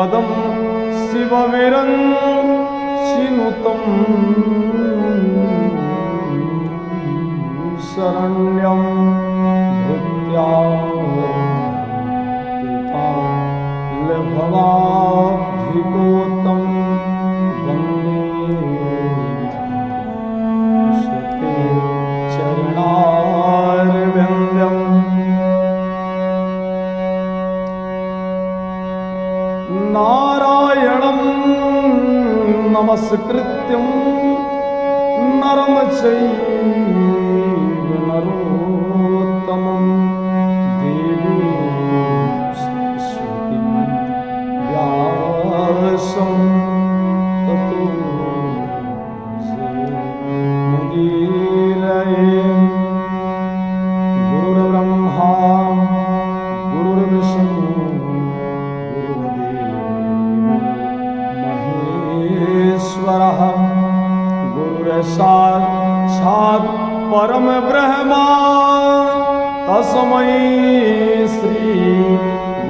पदं शिवविरञ्चिनुतं शरण्यं भृत्याभवाब्धिपोतं वन्दे चरणारविन्दम्। नारायणं नमस्कृत्यं नरं चैव नरोत्तमं देवीं सरस्वतीं व्यासं ततो जयमुदीरये। गुरुर्ब्रह्मा गुरुर्विष्णु गुरुर्देवो गुरुर्साक्षात् परम ब्रह्मा तस्मै श्री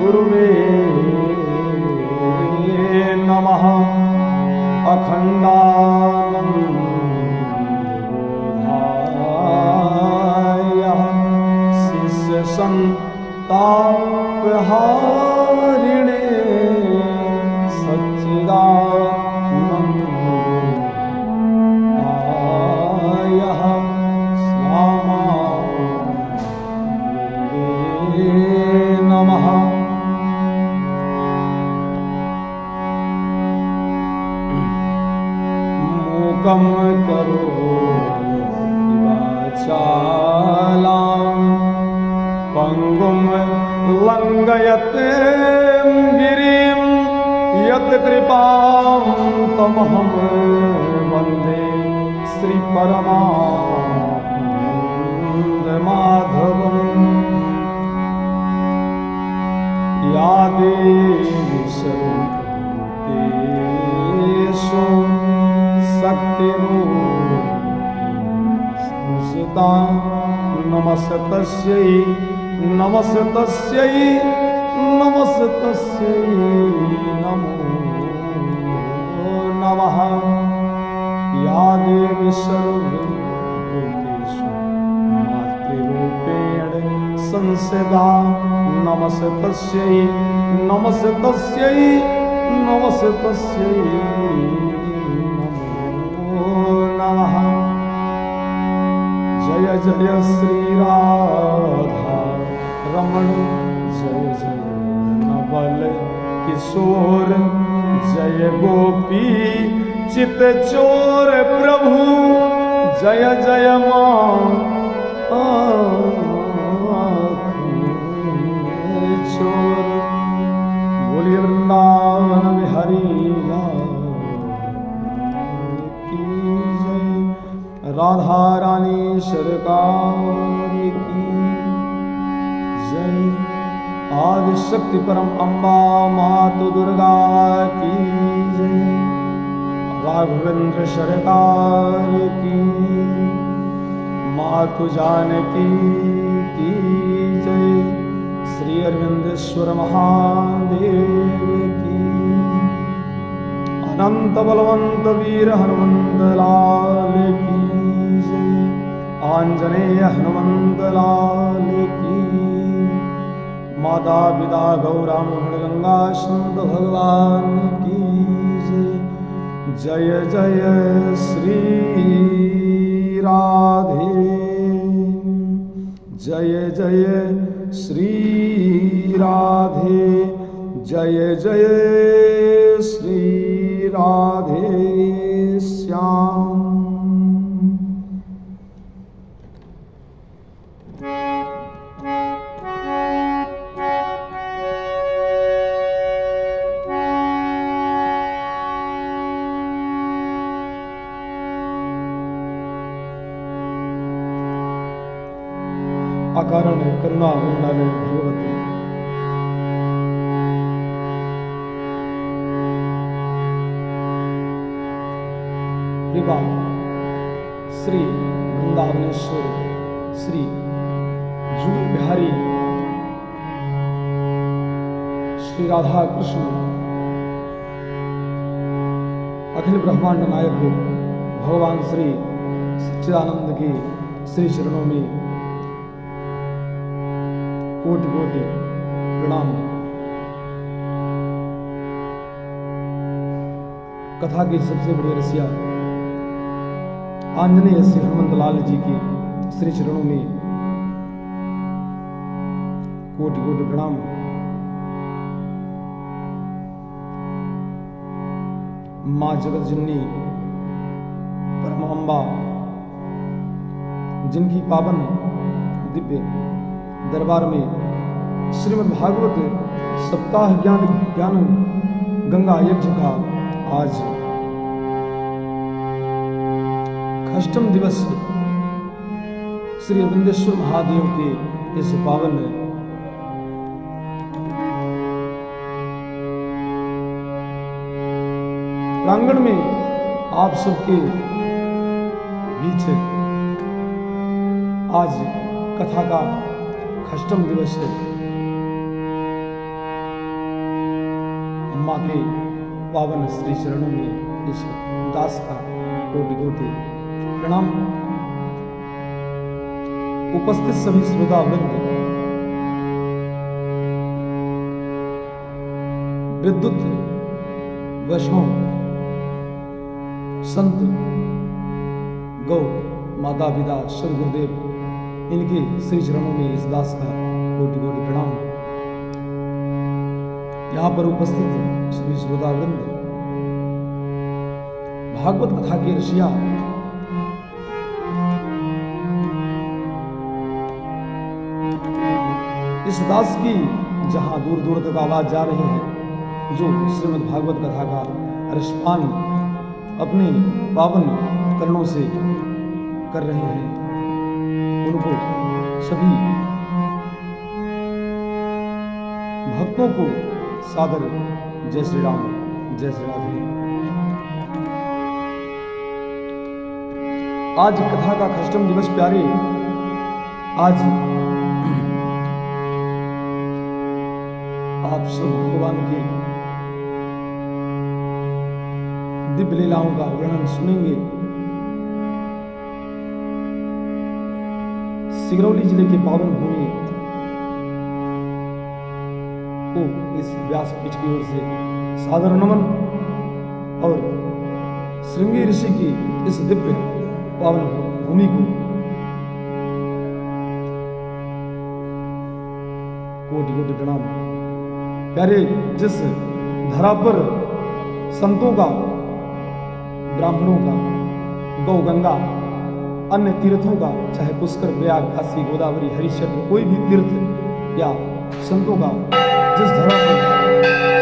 गुरुवे नमः। अखण्डानन्दबोधाय शिष्यसन्तापहारिणे नमः। मूकं करोति वाचालं पङ्गुं लङ्घयते गिरिं यत्कृपां तमहं वन्दे श्रीपरमानन्दमाधवम्। या देवी सर्वभूतेषु शक्तिरूपिणी नमस्तस्यै नमस्तस्यै नमस्तस्यै नमो नमः। या देवी सर्वभूतेषु मातृरूपेण संस्थिता नमस्तस्यै नमस्तस्यै नमस्तस्यै नमो नमः। जय जय श्री राधा रमण जय जय नवल किशोर जय गोपी चित चोर प्रभु जय जय माँ चोर। बोलिए वृंदावन बिहारी लाल की जय। राधा रानी सरकार की जय। आदि शक्ति परम अम्बा मातु दुर्गा की जय। राघवेंद्र सरकार की मातु जानकी की जय। श्री अरविंदेश्वर महादेव की। अनंत बलवंत वीर हनुमंत लाल की जय। आंजनेय हनुमंत लाल की। माता पिता गौरांग गंगा संत भगवान की जय। जय जय श्री राधे जय जय श्री राधे जय जय श्री राधे श्याम। अकारण करुणा वृंदावन भगवती कृपा श्री वृंदावनेश्वर श्री जूल बिहारी श्री राधा कृष्ण अखिल ब्रह्मांड नायक भगवान श्री सच्चिदानंद के श्री चरणों में कोटि कोटि प्रणाम। कथा के सबसे बड़े रसिया आंजनेय श्री हनुमंत लाल जी के श्री चरणों में कोटि कोटि प्रणाम। मां जगत जननी परम अम्बा, जिनकी पावन दिव्य दरबार में श्रीमद् भागवत सप्ताह ज्ञान गंगा यज्ञ का आज अष्टम दिवस श्री अरविंदेश्वर महादेव के इस पावन प्रांगण में आप सबके बीच आज कथा का अष्टम दिवस है। अम्मा के पावन श्री चरणों में इस दास का कोटि कोटि प्रणाम। उपस्थित सभी श्रोता वृंद, विद्युत वैष्णव संत गौ माता पिता सद गुरुदेव, इनके श्री चरणों में इस दास का कोटि कोटि प्रणाम। यहां पर उपस्थित सभी श्रोता वृंद, भागवत कथा के ऋषिया इस दास की जहां दूर दूर तक आवाज जा रही है, जो श्रीमद् भागवत कथा का रसपान अपने पावन करणों से कर रहे हैं, उनको सभी भक्तों को सादर जय श्री राम, जय श्री राधे। आज कथा का अष्टम दिवस प्यारे, आज आप सब भगवान की दिव्य लीलाओं का वर्णन सुनेंगे। सिगरौली जिले के पावन भूमि को इस व्यासपीठ की ओर से सादर नमन और श्रृंगी ऋषि की इस दिव्य पावन भूमि को कोटि कोटि प्रणाम। प्यारे, जिस धरा पर संतों का, ब्राह्मणों का, गौ गंगा, अन्य तीर्थों का, चाहे पुष्कर, प्रयाग, काशी, गोदावरी, हरिश्चंद्र, कोई भी तीर्थ या संतों का जिस धरा पर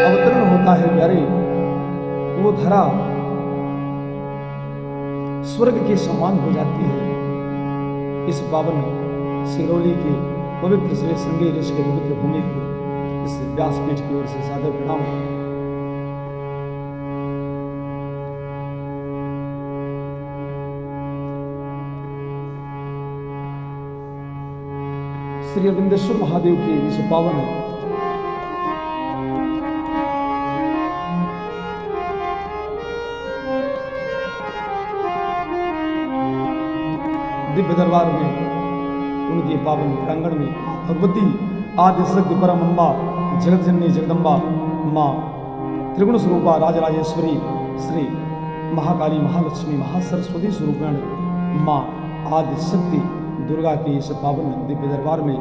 अवतरण होता है प्यारे, वो धरा स्वर्ग के समान हो जाती है। इस पावन सिगरौली के पवित्र श्री श्रृंगी ऋषि के पवित्र भूमि को इस व्यासपीठ की ओर से सादर प्रणाम। श्री अरविंदेश्वर महादेव के इस पावन दिव्य दरबार में, उनके पावन प्रांगण में भगवती आदि शक्ति परम अम्बा, जगत जननी जगदम्बा माँ, त्रिगुण स्वरूपा राजराजेश्वरी, श्री महाकाली, महालक्ष्मी, महासरस्वती स्वरूपेण माँ आदि शक्ति दुर्गा के इस पावन दिव्य दरबार में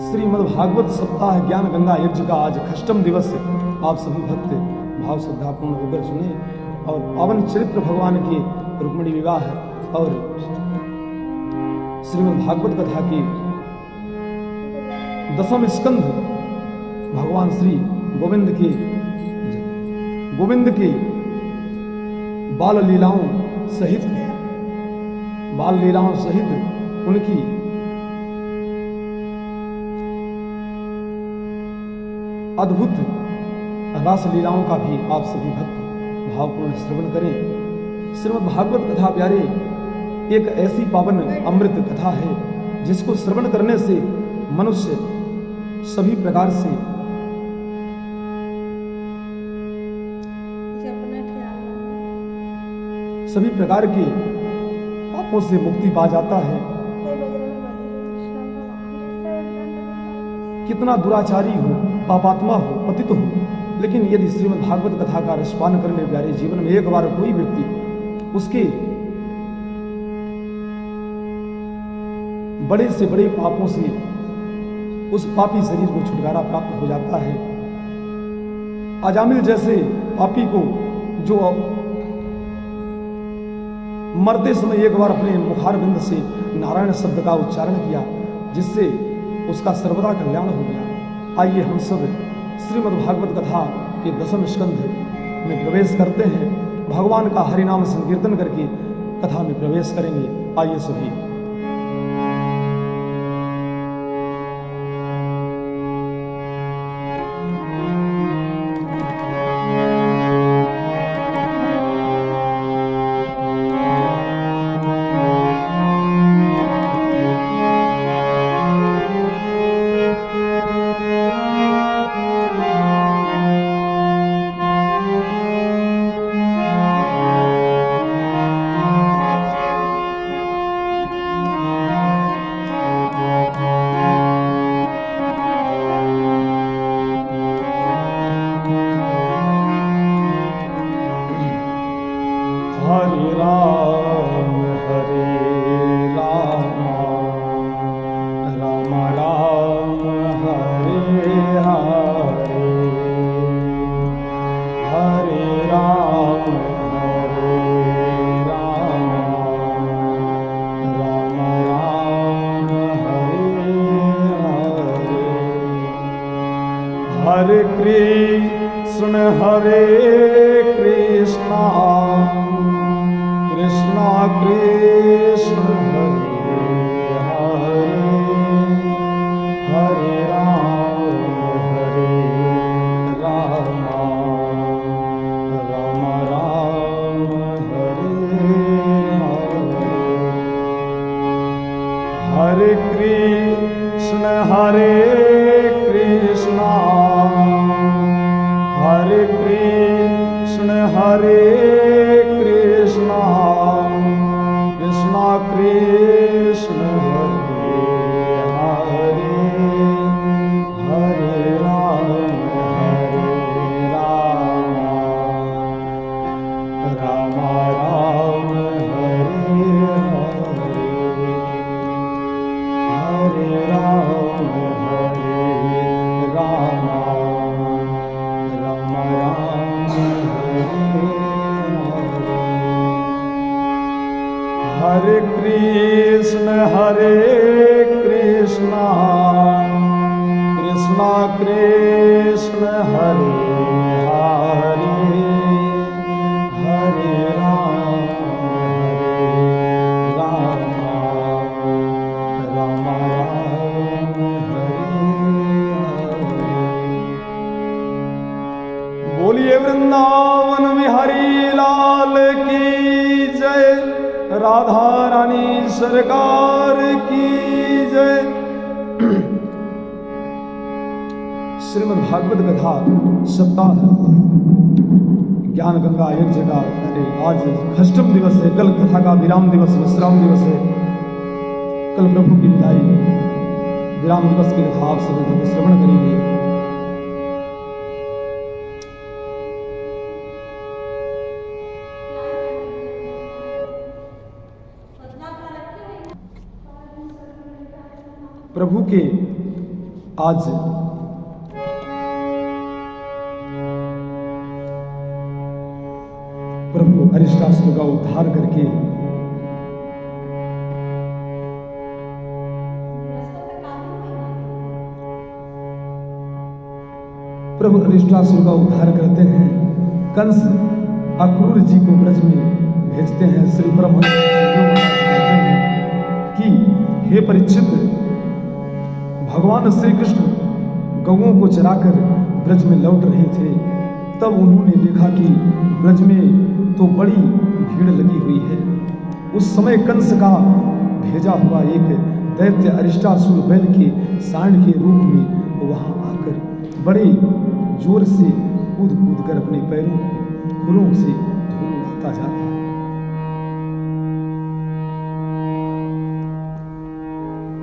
श्रीमद् भागवत सप्ताह ज्ञान गंगा यज्ञ का आज अष्टम दिवस है। आप सभी भक्त भाव श्रद्धापूर्ण होकर सुने और पावन चरित्र भगवान के रुक्मिणी विवाह और श्रीमद् भागवत कथा की दसम स्कंध भगवान श्री गोविंद के बाल लीलाओं सहित उनकी अद्भुत रास लीलाओं का भी आप सभी भक्त भावपूर्ण श्रवण करें। श्रीमद् भागवत कथा प्यारे एक ऐसी पावन अमृत कथा है जिसको श्रवण करने से मनुष्य सभी प्रकार से सभी प्रकार के पापों से मुक्ति पा जाता है। कितना दुराचारी हो, पापात्मा हो, पतित हो, लेकिन यदि श्रीमद् भागवत कथा का रसपान कर ले प्यारे, जीवन में एक बार कोई व्यक्ति उसके बड़े से बड़े पापों से उस पापी शरीर को छुटकारा प्राप्त हो जाता है। अजामिल जैसे पापी को जो मरते समय एक बार अपने मुखारबिंद से नारायण शब्द का उच्चारण किया, जिससे उसका सर्वदा कल्याण हो गया। आइए हम सब श्रीमद् भागवत कथा के 10वें स्कंध में प्रवेश करते हैं। भगवान का हरिनाम संकीर्तन करके कथा में प्रवेश करेंगे। आइए सभी। हरे कृष्ण कृष्ण कृष्ण हरे हरे, हरे राम राम राम हरे हरे। हरे कृष्ण कृष्ण हरे कृष्ण कृष्ण कृष्ण हरे हरे, हरे राम राम राम हरे हरे, हरे राम राम हरे कृष्ण कृष्ण कृष्ण हरे हरे, हरे राम राम हरे हरे। बोलिए वृंदावन बिहारी लाल की जय, राधा रानी सरकार की जय। श्रीमद् भागवत कथा सप्ताह ज्ञान गंगा यज्ञ का आज अष्टम दिवस है। कल कथा का विराम दिवस, विश्राम दिवस है। कल प्रभु की विदाई विराम दिवस की कथा आप सभी को श्रवण करेंगे। प्रभु के आज प्रभु अरिष्टासुर का उद्धार करके प्रभु अरिष्टासुर का उद्धार करते हैं। कंस अक्रूर जी को ब्रज में भेजते हैं। श्री परमहंस कहते हैं कि हे परीक्षित, भगवान श्री कृष्ण गौओं को चराकर ब्रज में लौट रहे थे। तब उन्होंने देखा कि ब्रज में तो बड़ी भीड़ लगी हुई है। उस समय कंस का भेजा हुआ एक दैत्य अरिष्टासुर बैल के सांड के रूप में वहां आकर बड़े जोर से कूद कूद कर अपने पैरों को खुरों से धूल उड़ाता जा रहा है।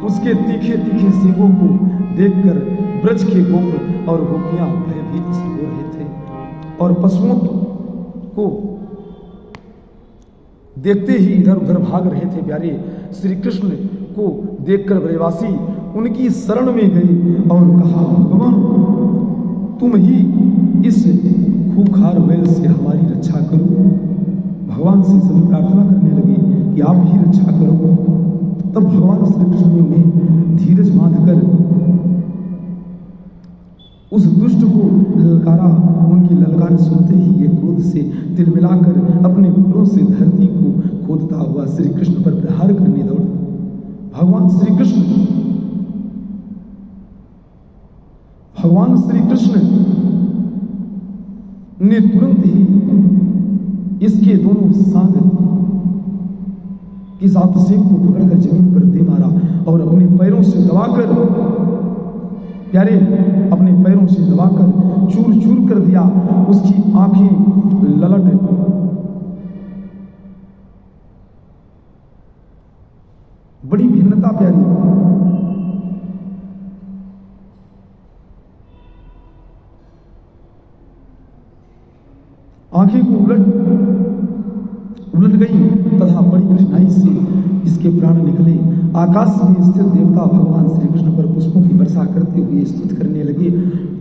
उसके तीखे तीखे सींगों को देखकर ब्रज के गोप और गोपियां भयभीत हो रहे थे और पशुओं को देखते ही इधर उधर भाग रहे थे। प्यारे श्री कृष्ण को देखकर ब्रजवासी उनकी शरण में गए और कहा, भगवान तुम ही इस खूंखार बैल से हमारी रक्षा करो। भगवान से सभी प्रार्थना करने लगे कि आप ही रक्षा करो। तब भगवान श्री कृष्ण ने उन्हें धीरज बांधकर उस दुष्ट को ललकारा। उनकी ललकार सुनते ही ये क्रोध से तिलमिलाकर अपने खुरों से धरती को खोदता हुआ श्री कृष्ण पर प्रहार करने दौड़ा। भगवान श्री कृष्ण ने तुरंत ही इसके दोनों सांग की जातसेक को पकड़कर जमीन पर दे मारा और अपने पैरों से दबाकर चूर चूर कर दिया। उसकी आंखें ललट बड़ी भिन्नता प्यारी। आंखें को उलट गई तथा बड़ी कठिनाई से इसके प्राण निकले। आकाश में स्थित देवता भगवान श्री कृष्ण पर पुष्पों की वर्षा करते हुए स्तुति करने लगे।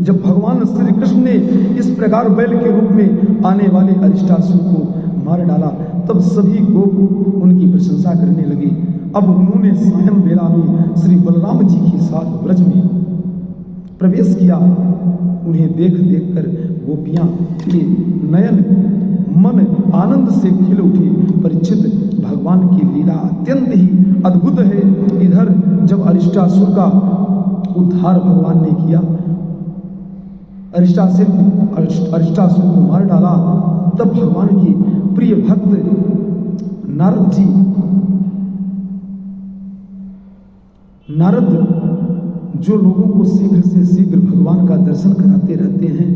जब भगवान श्री कृष्ण ने इस प्रकार बैल के रूप में आने वाले अरिष्टासुर को मार डाला, तब सभी गोप उनकी प्रशंसा करने लगे। अब उन्होंने सायं बेला में श्री बलराम जी के साथ ब्रज में प्रवेश किया। उन्हें देख देख कर गोपियां के नयन मन आनंद से खिल उठे। परीक्षित, भगवान की लीला अत्यंत ही अद्भुत है। इधर जब अरिष्टासुर का उद्धार भगवान ने किया, अरिष्टासुर को मार डाला, तब भगवान के प्रिय भक्त नारद जो लोगों को शीघ्र से शीघ्र भगवान का दर्शन कराते रहते हैं,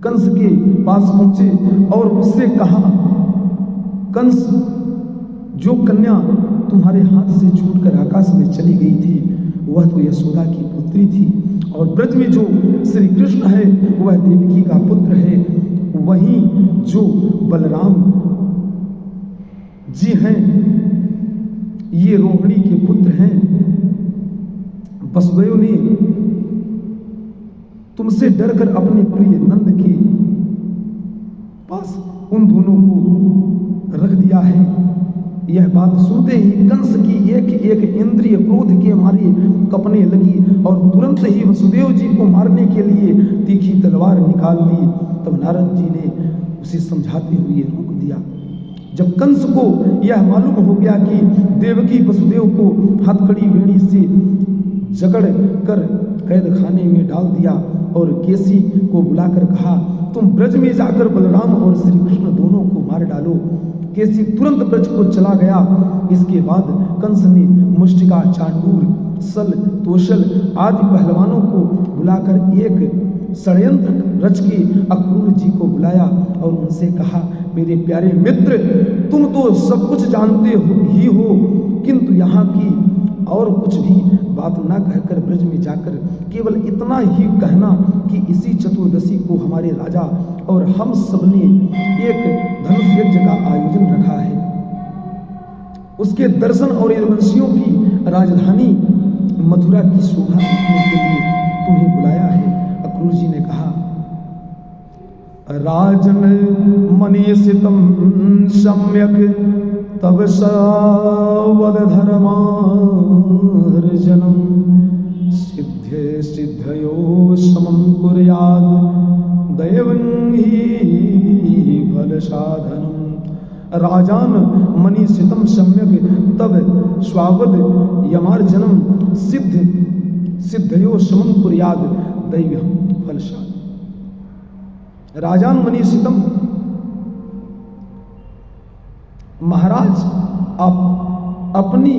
कंस के पास पहुंचे और उससे कहा, कंस, जो कन्या तुम्हारे हाथ से छूटकर आकाश में चली गई थी वह तो यशोदा की पुत्री थी, और ब्रज में जो श्री कृष्ण है वह देवकी का पुत्र है। वहीं जो बलराम जी हैं ये रोहिणी के पुत्र हैं। वसुदेव ने तुमसे डरकर अपने प्रिय नंद के पास उन दोनों को रख दिया है। यह बात सुनते ही कंस की एक एक इंद्रिय क्रोध के मारे कपने लगी और तुरंत ही वसुदेव जी को मारने के लिए तीखी तलवार निकाल ली। तब नारद जी ने उसे समझाते हुए रोक दिया। जब कंस को यह मालूम हो गया कि देवकी वसुदेव को हथकड़ी बेड़ी से जकड़ कर कैद खाने में डाल दिया और केसी को बुलाकर कहा, तुम ब्रज में जाकर बलराम और श्री कृष्ण दोनों को मार डालो। केसी तुरंत ब्रज को चला गया। इसके बाद कंस ने मुष्टिका, चांडूर, सल, तोशल आदि पहलवानों को बुलाकर एक षड्यंत्र रच के अक्रूर जी को बुलाया और उनसे कहा, मेरे प्यारे मित्र, तुम तो सब कुछ जानते ही हो, किंतु यहाँ की और कुछ भी बात न कहकर ब्रज में जाकर केवल इतना ही कहना कि इसी चतुर्दशी को हमारे राजा और हम सबने एक धनुष यज्ञ का आयोजन रखा है। उसके दर्शन और यदुवंशियों की राजधानी मथुरा की शोभा देखने के लिए तुम्हें बुलाया है। अक्रूर जी ने कहा, राजन मनीषितम सम्यक तब सवद धर्मार्जनम सिद्धयो समं कुर्याद दैवं ही फल साधनम। राजान मनीषितम सम्यक तब स्वावद यमार्जनम सिद्धयो समं कुर्याद दैवं फल साधनम। राजान मनीषितम, महाराज आप अपनी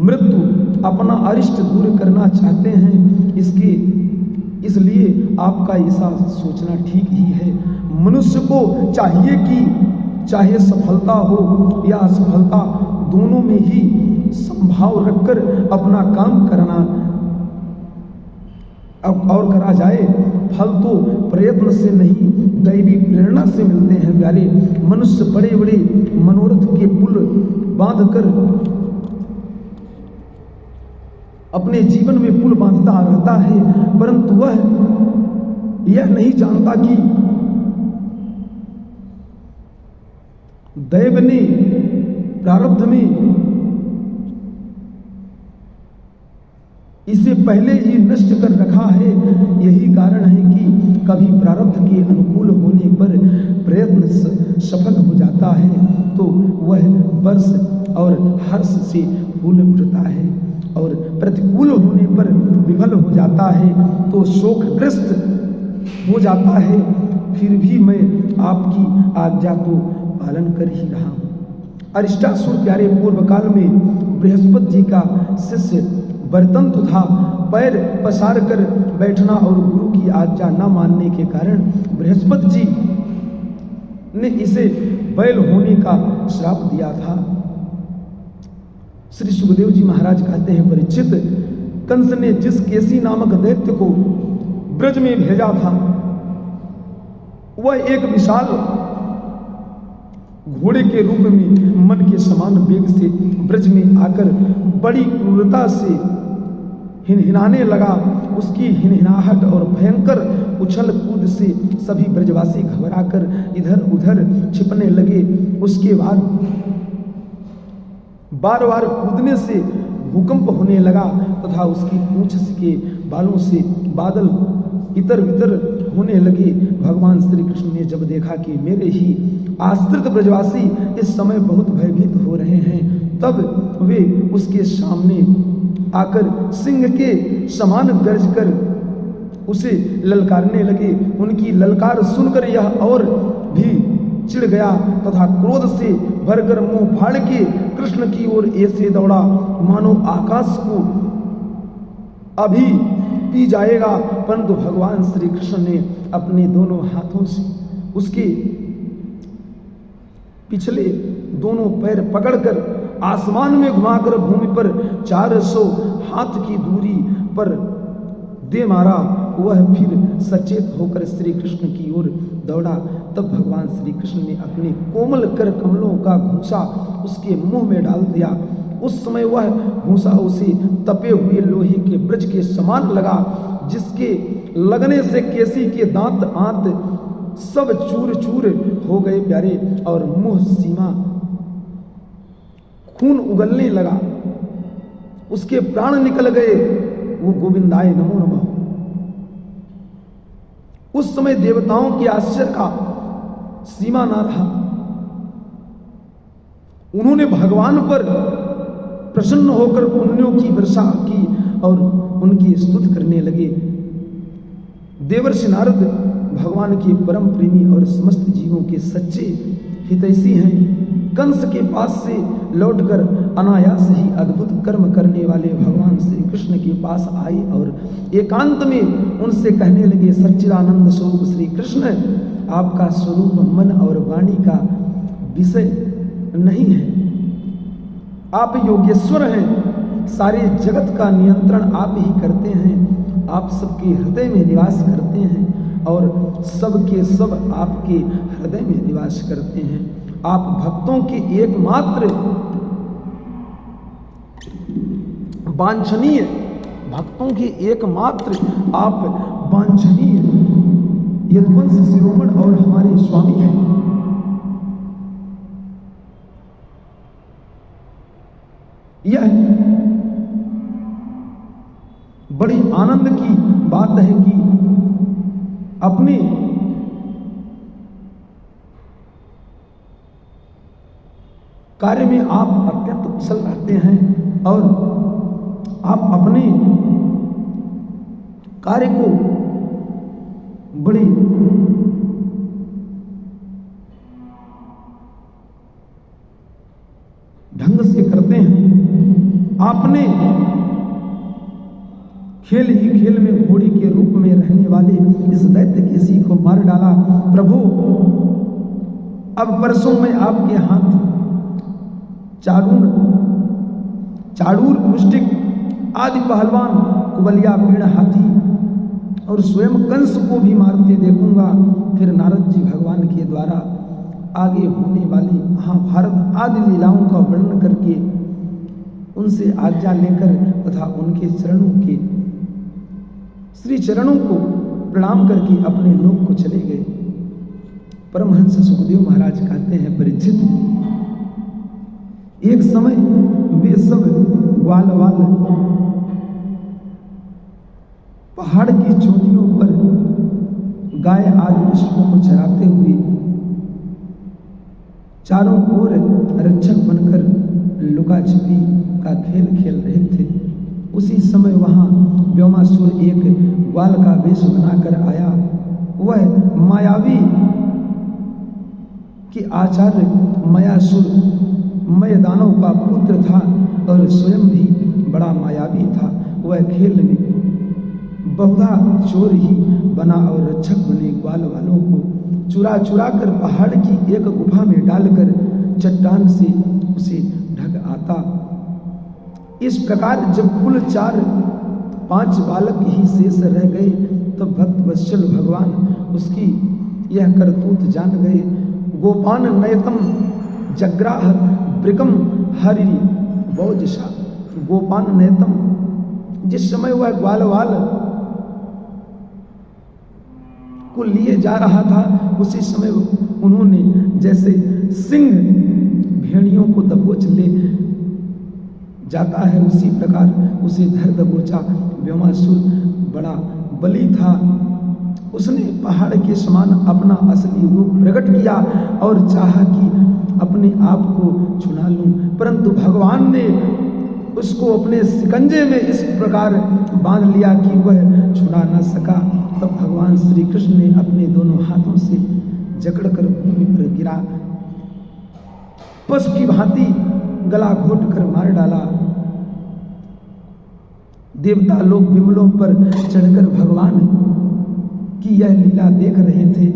मृत्यु, अपना अरिष्ट दूर करना चाहते हैं, इसलिए आपका ऐसा सोचना ठीक ही है। मनुष्य को चाहिए कि चाहे सफलता हो या असफलता, दोनों में ही संभाव रखकर अपना काम करना और करा जाए। फल तो प्रयत्न से नहीं, दैवी प्रेरणा से मिलते हैं प्यारे। मनुष्य बड़े बड़े मनोरथ के पुल बांधकर अपने जीवन में पुल बांधता रहता है, परंतु वह यह नहीं जानता कि दैव ने प्रारब्ध में इसे पहले ही नष्ट कर रखा है। यही कारण है कि कभी प्रारब्ध के अनुकूल होने पर प्रयत्न सफल हो जाता है तो वह वर्ष और हर्ष से फूल उठता है, और प्रतिकूल होने पर विफल हो जाता है तो शोकग्रस्त हो जाता है। फिर भी मैं आपकी आज्ञा तो पालन कर ही रहा हूँ। अरिष्टासुर प्यारे पूर्व काल में बृहस्पति जी का शिष्य वरतंतु था। पैर पसार कर बैठना और गुरु की आज्ञा न मानने के कारण बृहस्पति जी ने इसे बैल होने का श्राप दिया था। श्री सुखदेव जी महाराज कहते हैं, परीक्षित, कंस ने जिस केसी नामक दैत्य को ब्रज में भेजा था वह एक विशाल घोड़े के रूप में मन के समान वेग से ब्रज में आकर बड़ी क्रूरता से हिनहिनाने लगा। उसकी हिनहिनाहट और भयंकर उछल कूद से सभी ब्रजवासी घबराकर इधर उधर छिपने लगे। उसके बाद बार बार कूदने से भूकंप होने लगा तथा उसकी पूंछ के बालों से बादल इतर बितर होने लगे। भगवान श्री कृष्ण ने जब देखा कि मेरे ही आश्रित ब्रजवासी इस समय बहुत भयभीत हो रहे हैं, तब वे उसके सामने आकर सिंह के समान गरज कर उसे ललकारने लगे। उनकी ललकार सुनकर यह और भी चिढ़ गया तथा क्रोध से भरकर मुंह फाड़ के कृष्ण की ओर ऐसे दौड़ा मानो आकाश को अभी पी जाएगा। परंतु भगवान श्री कृष्ण ने अपने दोनों हाथों से उसके पिछले दोनों पैर पकड़कर आसमान में घुमाकर भूमि पर 400 हाथ की दूरी पर दे मारा। वह फिर सचेत होकर श्री कृष्ण की ओर दौड़ा। तब भगवान श्री कृष्ण ने अपने कोमल कर कमलों का घूंसा उसके मुंह में डाल दिया। उस समय वह घूंसा उसे तपे हुए लोहे के ब्रज के समान लगा, जिसके लगने से केसी के दांत आंत सब चूर चूर हो गए प्यारे, और मुंह सीमा खून उगलने लगा। उसके प्राण निकल गए। वो गोविंदाय नमो नमः। उस समय देवताओं के आश्चर्य का सीमा ना रहा। उन्होंने भगवान पर प्रसन्न होकर पुण्यों की वर्षा की और उनकी स्तुति करने लगे। देवर्षि नारद भगवान के परम प्रेमी और समस्त जीवों के सच्चे हितैषी हैं। कंस के पास से लौटकर अनायास ही अद्भुत कर्म करने वाले भगवान श्री कृष्ण के पास आए और एकांत में उनसे कहने लगे, सच्चिदानंद स्वरूप श्री कृष्ण, आपका स्वरूप मन और वाणी का विषय नहीं है। आप योगेश्वर हैं, सारे जगत का नियंत्रण आप ही करते हैं। आप सबके हृदय में निवास करते हैं और सबके सब आपके हृदय में निवास करते हैं। आप भक्तों के एकमात्र वांछनीय, भक्तों के एकमात्र आप वांछनीय यदुवंश शिरोमण और हमारे स्वामी हैं। यह बड़ी आनंद की बात है कि अपने कार्य में आप अत्यंत कुशल रहते हैं और आप अपने कार्य को बड़ी ढंग से करते हैं। आपने खेल ही खेल में घोड़ी के रूप में रहने वाले इस दैत्य केसी को मार डाला। प्रभु, अब परसों में आपके हाथ चाड़ूर मुष्टिक आदि पहलवान, कुबलिया पेड़ हाथी और स्वयं कंस को भी मारते देखूंगा। फिर नारद जी भगवान के द्वारा आगे होने वाली महाभारत आदि लीलाओं का वर्णन करके उनसे आज्ञा लेकर तथा उनके श्री चरणों को प्रणाम करके अपने लोक को चले गए। परमहंस सुखदेव महाराज कहते हैं, परीक्षित, एक समय वे सब ग्वाल पहाड़ की चोटियों पर गाय आदि पशुओं को चराते हुए चारों ओर रक्षक बनकर लुका छिपी का खेल खेल रहे थे। उसी समय वहां व्योमासुर एक ग्वाल का वेश बनाकर आया। वह मायावी के आचार्य मयासुर मय दानव का पुत्र था और स्वयं भी बड़ा मायावी था। वह खेल में बहुधा चोर ही बना और रक्षक बने ग्वाल वालों को चुरा चुरा कर पहाड़ की एक गुफा में डालकर चट्टान से उसे ढक आता। इस प्रकार जब कुल 4-5 बालक ही शेष रह गए तब भक्त वत्सल भगवान उसकी यह करतूत जान गए। गोपान नयतम जग्राह ब्रिकम हरि वौजसा। गोपान नयतम, जिस समय वह ग्वालवाल को लिए जा रहा था उसी समय उन्होंने जैसे सिंह भेड़ियों को दबोच ले जाता है उसी प्रकार उसे धर दबोचा। व्योमासुर बड़ा बली था। उसने पहाड़ के समान अपना असली रूप प्रकट किया और चाहा कि अपने आप को छुड़ा लूं, परंतु भगवान ने उसको अपने शिकंजे में इस प्रकार बांध लिया कि वह छुड़ा न सका। तब भगवान श्री कृष्ण ने अपने दोनों हाथों से जकड़कर भूमि पर गिरा, पशु की भांति गला घोट कर मार डाला। देवता लोग बिमलों पर चढ़कर भगवान की यह लीला देख रहे थे।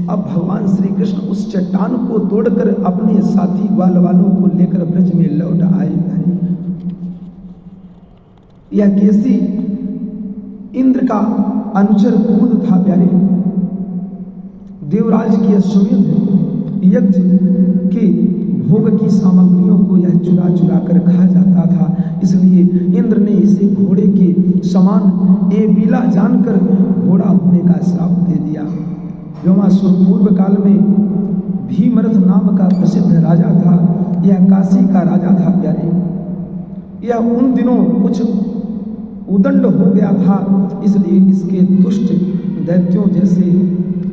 अब भगवान श्री कृष्ण उस चट्टान को तोड़कर अपने साथी ग्वाल वालों को लेकर ब्रज में लौट आए। यह केसी इंद्र का अनुचर कुमुद था प्यारे। देवराज के अश्वमेध यज्ञ के भोग की सामग्रियों को यह चुरा चुरा कर खा जाता था, इसलिए इंद्र ने इसे घोड़े के समान एबीला जानकर घोड़ा होने का श्राप दे दिया। व्योमासुर पूर्व काल में भीमरथ नाम का प्रसिद्ध राजा था। यह काशी का राजा था प्यारे। यह उन दिनों कुछ उदंड हो गया था, इसलिए इसके दुष्ट दैत्यों जैसे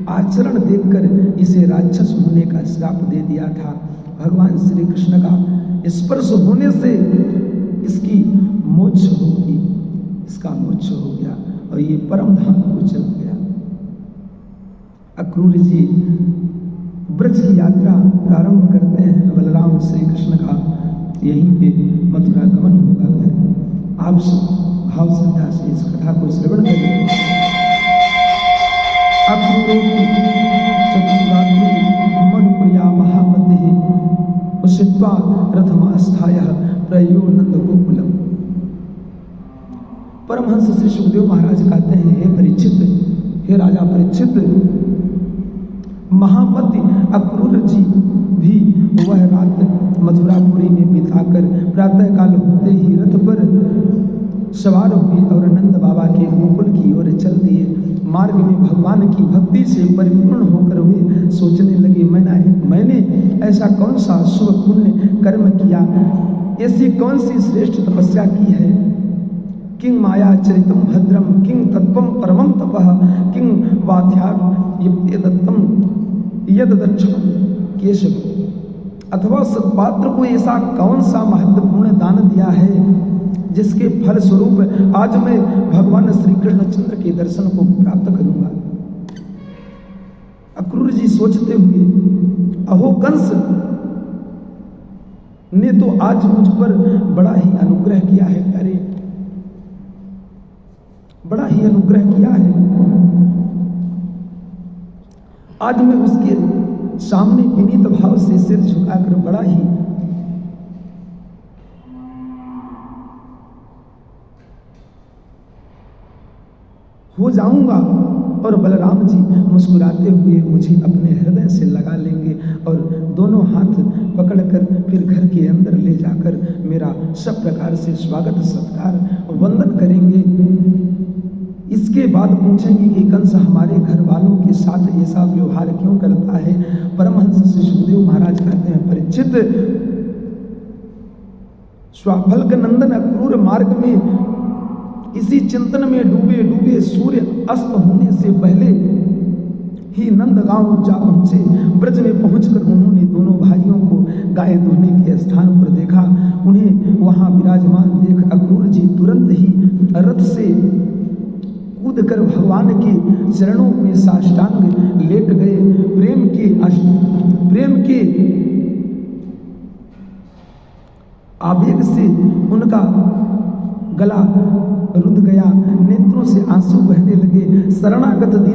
आचरण देखकर इसे राक्षस होने का श्राप दे दिया था। भगवान श्री कृष्ण का स्पर्श होने से इसकी मोक्ष हो गई, इसका मोक्ष हो गया और ये परम धाम को चल गया। अक्रूर जी ब्रज की यात्रा प्रारंभ करते हैं। बलराम श्री कृष्ण का यहीं पे मथुरा गमन होगा। आप सब भाव श्रद्धा से इस कथा को श्रवण करें। अक्रूरो चतुरात्रि मधुप्रिया महामतिः उषित्वा रथमास्थायः प्रयो नंद गोकुलम। परमहंस श्री सुखदेव महाराज कहते हैं, हे परीक्षित, हे राजा परीक्षित, महामति अक्रूर जी भी वह रात मथुरापुरी में बिताकर प्रातः काल होते ही रथ पर सवार हुए और नंद बाबा के गोकुल की ओर चल दिए। मार्ग में भगवान की भक्ति से परिपूर्ण होकर वे सोचने लगे, मैंने ऐसा कौन सा शुभ पुण्य कर्म किया, ऐसी कौन सी श्रेष्ठ तपस्या की है। किं माया चरितम भद्रम किं तत्वम परमम तपः किं वाध्यात्म यद दक्षिण केशव। अथवा सत्पात्र को ऐसा कौन सा महत्वपूर्ण दान दिया है जिसके फल स्वरूप आज मैं भगवान श्री कृष्णचंद्र के दर्शन को प्राप्त करूंगा। अक्रूर जी सोचते हुए, अहो कंस ने तो आज मुझ पर बड़ा ही अनुग्रह किया है, अरे बड़ा ही अनुग्रह किया है। आज मैं उसके सामने विनीत भाव से सिर झुकाकर बड़ा ही हो जाऊंगा और बलराम जी मुस्कुराते हुए मुझे अपने हृदय से लगा लेंगे और दोनों हाथ पकड़कर फिर घर के अंदर ले जाकर मेरा सब प्रकार से स्वागत सत्कार वंदन करेंगे। इसके बाद पूछेंगे कि कंस हमारे घर वालों के साथ ऐसा व्यवहार क्यों करता है। परमहंस श्री सुखदेव महाराज कहते हैं, परीक्षित, स्वाफल्क नंदन अक्रूर मार्ग में इसी चिंतन में डूबे डूबे सूर्य अस्त होने से पहले ही नंदगांव जा पहुंचे। ब्रज में पहुंचकर उन्होंने दोनों भाइयों को गाय धोने के स्थान पर देखा। उन्हें वहां विराजमान देख अक्रूर जी तुरंत ही रथ से कूदकर भगवान के चरणों में साष्टांग लेट गए। प्रेम के आवेग से उनका गला रुंध गया, नेत्रों से आंसू बहने लगे। शरणागत दीन